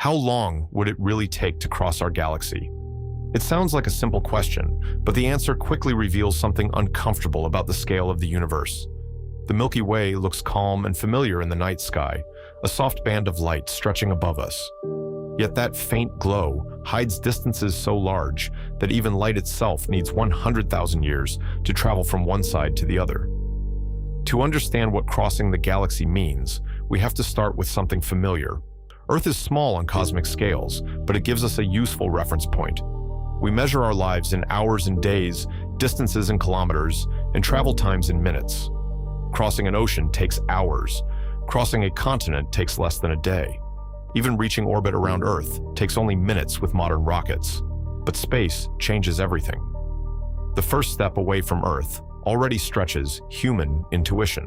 How long would it really take to cross our galaxy? It sounds like a simple question, but the answer quickly reveals something uncomfortable about the scale of the universe. The Milky Way looks calm and familiar in the night sky, a soft band of light stretching above us. Yet that faint glow hides distances so large that even light itself needs 100,000 years to travel from one side to the other. To understand what crossing the galaxy means, we have to start with something familiar. Earth is small on cosmic scales, but it gives us a useful reference point. We measure our lives in hours and days, distances in kilometers, and travel times in minutes. Crossing an ocean takes hours. Crossing a continent takes less than a day. Even reaching orbit around Earth takes only minutes with modern rockets. But space changes everything. The first step away from Earth already stretches human intuition.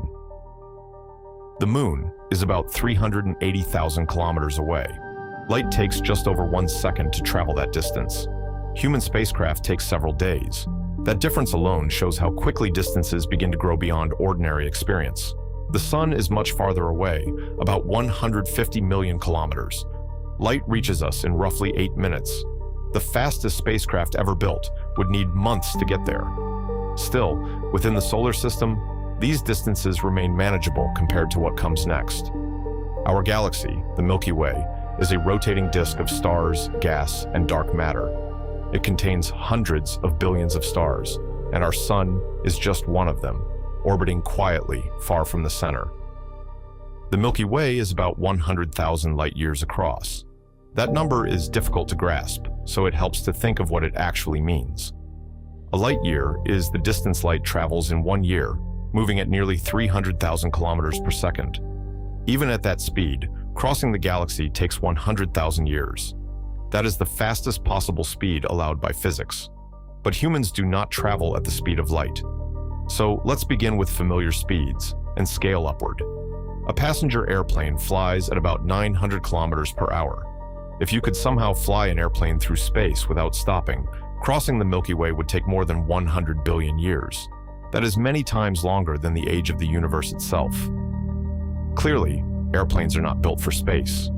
The Moon is about 380,000 kilometers away. Light takes just over 1 second to travel that distance. Human spacecraft takes several days. That difference alone shows how quickly distances begin to grow beyond ordinary experience. The Sun is much farther away, about 150 million kilometers. Light reaches us in roughly 8 minutes. The fastest spacecraft ever built would need months to get there. Still, within the solar system, these distances remain manageable compared to what comes next. Our galaxy, the Milky Way, is a rotating disk of stars, gas, and dark matter. It contains hundreds of billions of stars, and our Sun is just one of them, orbiting quietly far from the center. The Milky Way is about 100,000 light-years across. That number is difficult to grasp, so it helps to think of what it actually means. A light-year is the distance light travels in 1 year, moving at nearly 300,000 kilometers per second. Even at that speed, crossing the galaxy takes 100,000 years. That is the fastest possible speed allowed by physics. But humans do not travel at the speed of light. So let's begin with familiar speeds and scale upward. A passenger airplane flies at about 900 kilometers per hour. If you could somehow fly an airplane through space without stopping, crossing the Milky Way would take more than 100 billion years. That is many times longer than the age of the universe itself. Clearly, airplanes are not built for space.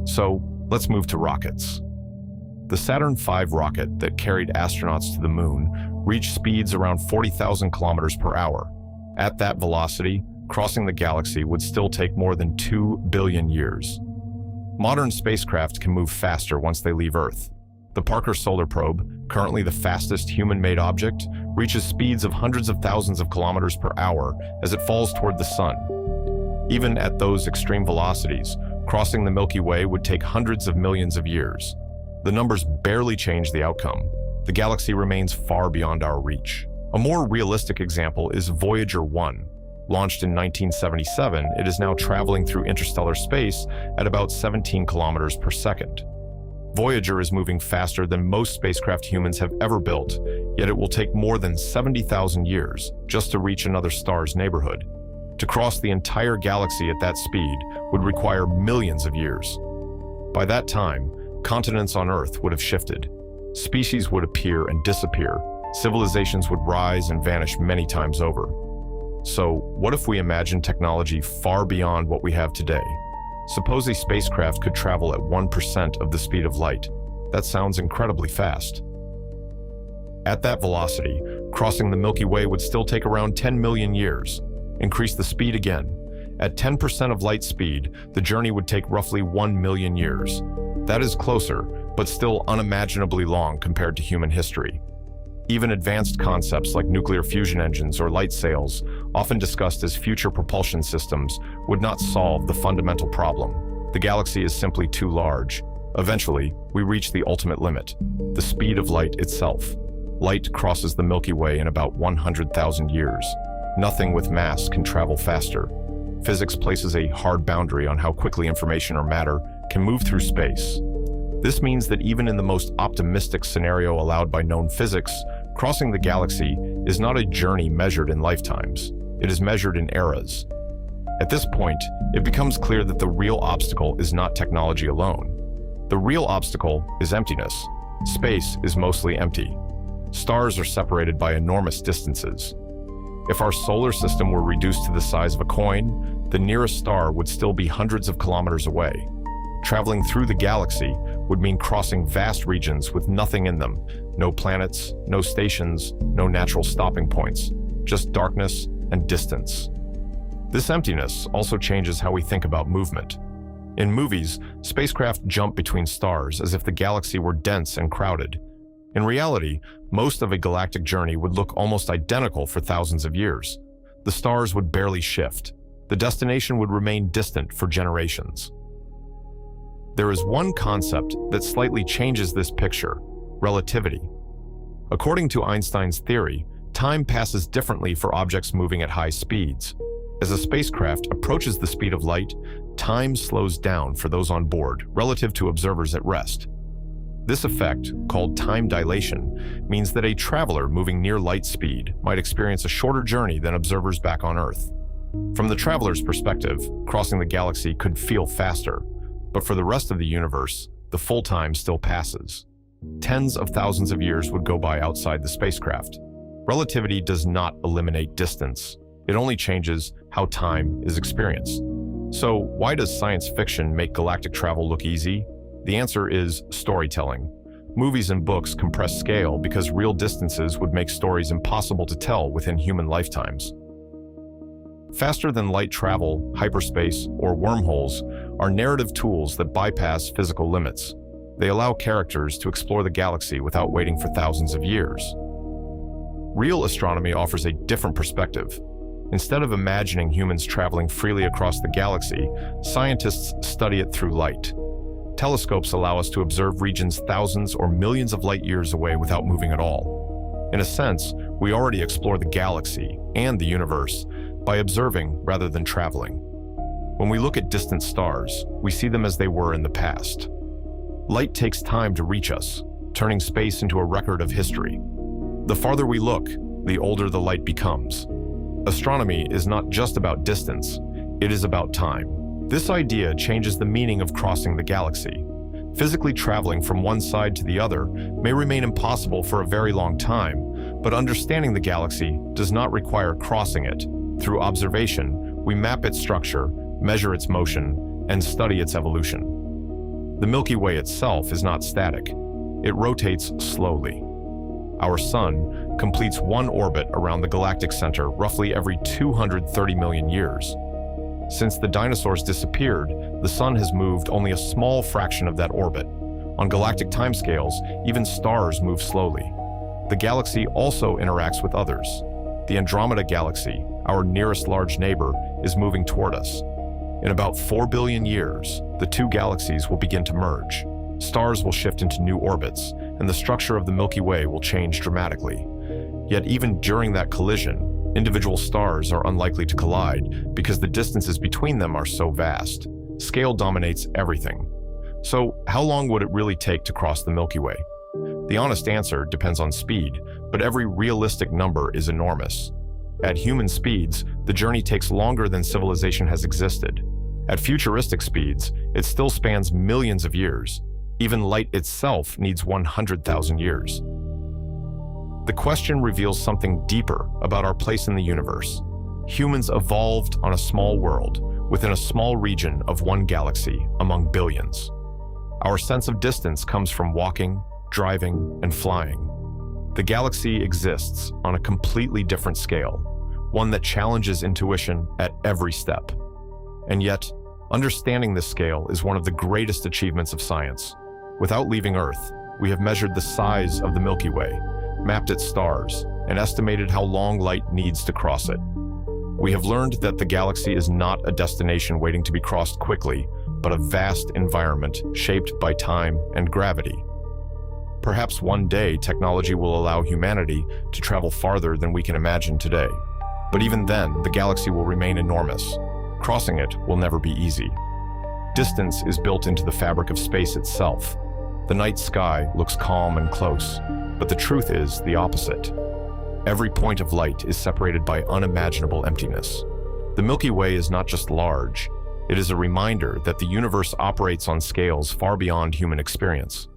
So let's move to rockets. The Saturn V rocket that carried astronauts to the Moon reached speeds around 40,000 kilometers per hour. At that velocity, crossing the galaxy would still take more than 2 billion years. Modern spacecraft can move faster once they leave Earth. The Parker Solar Probe, currently the fastest human-made object, reaches speeds of hundreds of thousands of kilometers per hour as it falls toward the Sun. Even at those extreme velocities, crossing the Milky Way would take hundreds of millions of years. The numbers barely change the outcome. The galaxy remains far beyond our reach. A more realistic example is Voyager 1. Launched in 1977, it is now traveling through interstellar space at about 17 kilometers per second. Voyager is moving faster than most spacecraft humans have ever built, yet it will take more than 70,000 years just to reach another star's neighborhood. To cross the entire galaxy at that speed would require millions of years. By that time, continents on Earth would have shifted. Species would appear and disappear. Civilizations would rise and vanish many times over. So, what if we imagine technology far beyond what we have today? Suppose a spacecraft could travel at 1% of the speed of light. That sounds incredibly fast. At that velocity, crossing the Milky Way would still take around 10 million years. Increase the speed again. At 10% of light speed, the journey would take roughly 1 million years. That is closer, but still unimaginably long compared to human history. Even advanced concepts like nuclear fusion engines or light sails, often discussed as future propulsion systems, would not solve the fundamental problem. The galaxy is simply too large. Eventually, we reach the ultimate limit, the speed of light itself. Light crosses the Milky Way in about 100,000 years. Nothing with mass can travel faster. Physics places a hard boundary on how quickly information or matter can move through space. This means that even in the most optimistic scenario allowed by known physics, crossing the galaxy is not a journey measured in lifetimes. It is measured in eras. At this point, it becomes clear that the real obstacle is not technology alone. The real obstacle is emptiness. Space is mostly empty. Stars are separated by enormous distances. If our solar system were reduced to the size of a coin, the nearest star would still be hundreds of kilometers away. Traveling through the galaxy would mean crossing vast regions with nothing in them. No planets, no stations, no natural stopping points, just darkness and distance. This emptiness also changes how we think about movement. In movies, spacecraft jump between stars as if the galaxy were dense and crowded. In reality, most of a galactic journey would look almost identical for thousands of years. The stars would barely shift. The destination would remain distant for generations. There is one concept that slightly changes this picture: relativity. According to Einstein's theory, time passes differently for objects moving at high speeds. As a spacecraft approaches the speed of light, time slows down for those on board relative to observers at rest. This effect, called time dilation, means that a traveler moving near light speed might experience a shorter journey than observers back on Earth. From the traveler's perspective, crossing the galaxy could feel faster, but for the rest of the universe, the full time still passes. Tens of thousands of years would go by outside the spacecraft. Relativity does not eliminate distance. It only changes how time is experienced. So, why does science fiction make galactic travel look easy? The answer is storytelling. Movies and books compress scale because real distances would make stories impossible to tell within human lifetimes. Faster than light travel, hyperspace, or wormholes are narrative tools that bypass physical limits. They allow characters to explore the galaxy without waiting for thousands of years. Real astronomy offers a different perspective. Instead of imagining humans traveling freely across the galaxy, scientists study it through light. Telescopes allow us to observe regions thousands or millions of light years away without moving at all. In a sense, we already explore the galaxy and the universe by observing rather than traveling. When we look at distant stars, we see them as they were in the past. Light takes time to reach us, turning space into a record of history. The farther we look, the older the light becomes. Astronomy is not just about distance, it is about time. This idea changes the meaning of crossing the galaxy. Physically traveling from one side to the other may remain impossible for a very long time, but understanding the galaxy does not require crossing it. Through observation, we map its structure, measure its motion, and study its evolution. The Milky Way itself is not static. It rotates slowly. Our Sun completes one orbit around the galactic center roughly every 230 million years. Since the dinosaurs disappeared, the Sun has moved only a small fraction of that orbit. On galactic timescales, even stars move slowly. The galaxy also interacts with others. The Andromeda Galaxy, our nearest large neighbor, is moving toward us. In about 4 billion years, the two galaxies will begin to merge. Stars will shift into new orbits, and the structure of the Milky Way will change dramatically. Yet even during that collision, individual stars are unlikely to collide because the distances between them are so vast. Scale dominates everything. So, how long would it really take to cross the Milky Way? The honest answer depends on speed, but every realistic number is enormous. At human speeds, the journey takes longer than civilization has existed. At futuristic speeds, it still spans millions of years. Even light itself needs 100,000 years. The question reveals something deeper about our place in the universe. Humans evolved on a small world, within a small region of one galaxy among billions. Our sense of distance comes from walking, driving, and flying. The galaxy exists on a completely different scale, one that challenges intuition at every step. And yet, understanding this scale is one of the greatest achievements of science. Without leaving Earth, we have measured the size of the Milky Way, mapped its stars, and estimated how long light needs to cross it. We have learned that the galaxy is not a destination waiting to be crossed quickly, but a vast environment shaped by time and gravity. Perhaps one day technology will allow humanity to travel farther than we can imagine today. But even then, the galaxy will remain enormous. Crossing it will never be easy. Distance is built into the fabric of space itself. The night sky looks calm and close, but the truth is the opposite. Every point of light is separated by unimaginable emptiness. The Milky Way is not just large, it is a reminder that the universe operates on scales far beyond human experience.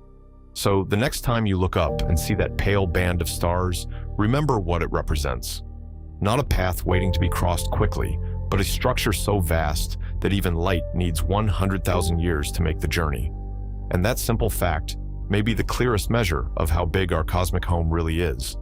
So the next time you look up and see that pale band of stars, remember what it represents. Not a path waiting to be crossed quickly, but a structure so vast that even light needs 100,000 years to make the journey. And that simple fact may be the clearest measure of how big our cosmic home really is.